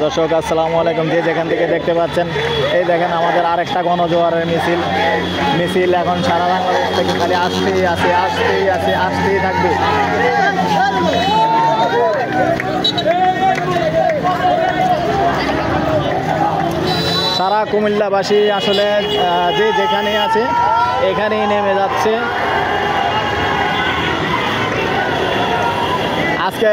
দর্শক আসসালামু আলাইকুম, যে যেখান থেকে দেখতে পাচ্ছেন এই দেখেন আমাদের আরেকটা গণজোয়ারের মিছিল এখন সারা বাংলাদেশ থেকে খালি আসতেই থাকবে। সারা কুমিল্লাবাসী আসলে যে যেখানে আছে এখানেই নেমে যাচ্ছে। আজকে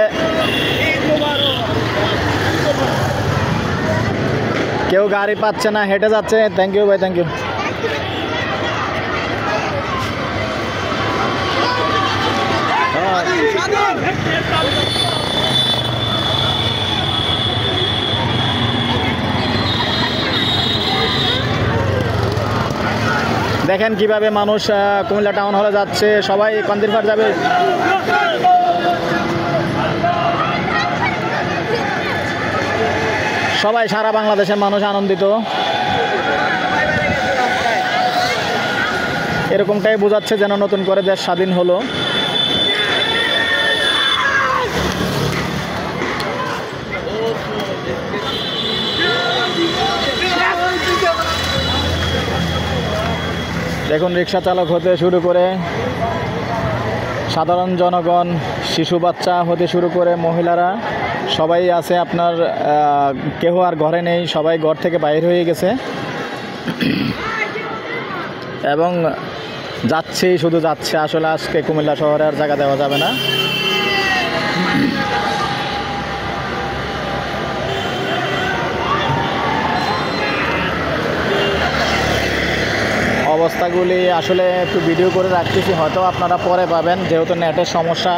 কেউ গাড়ি পাচ্ছে না, হেঁটে যাচ্ছে। থ্যাংক ইউ ভাই, থ্যাংক ইউ। দেখেন কিভাবে মানুষ কুমিল্লা টাউন হলে যাচ্ছে, সবাই কন্দিরপাড় যাবে। সবাই সারা বাংলাদেশের মানুষ আনন্দিত, এরকমটাই বোঝাচ্ছে যেন নতুন করে দেশ স্বাধীন হলো। দেখুন রিক্সা চালক হতে শুরু করে সাধারণ জনগণ, শিশু বাচ্চা হতে শুরু করে মহিলারা সবাই আছে আপনার। কেউ আর ঘরে নেই, সবাই ঘর থেকে বাইরে হয়ে গেছে এবং শুধু যাচ্ছে। আসলে আজকে কুমিল্লা শহরে আর জায়গা দেওয়া যাবে না। অবস্থাগুলি আসলে একটু ভিডিও করে রাখতেছি, হয়তো আপনারা পরে পাবেন, যেহেতু নেটের সমস্যা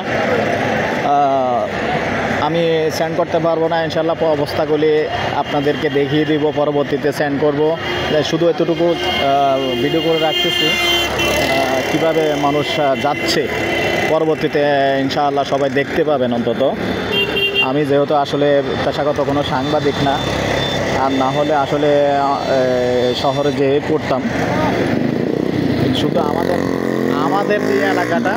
আমি সেন্ড করতে পারবো না। ইনশাল্লাহ অবস্থাগুলি আপনাদেরকে দেখিয়ে দিব, পরবর্তীতে সেন্ড করব। শুধু এতটুকু ভিডিও করে রাখতেছি কিভাবে মানুষ যাচ্ছে, পরবর্তীতে ইনশাআল্লাহ সবাই দেখতে পাবেন। অন্তত আমি যেহেতু আসলে পেশাগত কোনো সাংবাদিক না, আর না হলে আসলে শহরে যেয়ে পড়তাম। শুধু আমাদের যে এলাকাটা,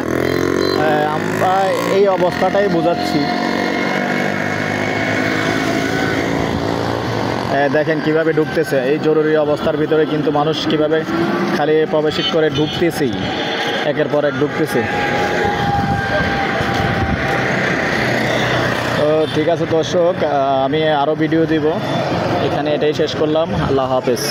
আমরা এই অবস্থাটাই বোঝাচ্ছি। দেখেন কিভাবে ঢুকতেছে, এই জরুরি অবস্থার ভিতরে কিন্তু মানুষ কিভাবে খালি প্রবেশ করে ঢুকতেছেই, একের পর এক ঢুকতেছে। তো ঠিক আছে দর্শক, আমি আরও ভিডিও দিব, এখানে এটাই শেষ করলাম। আল্লাহ হাফেজ।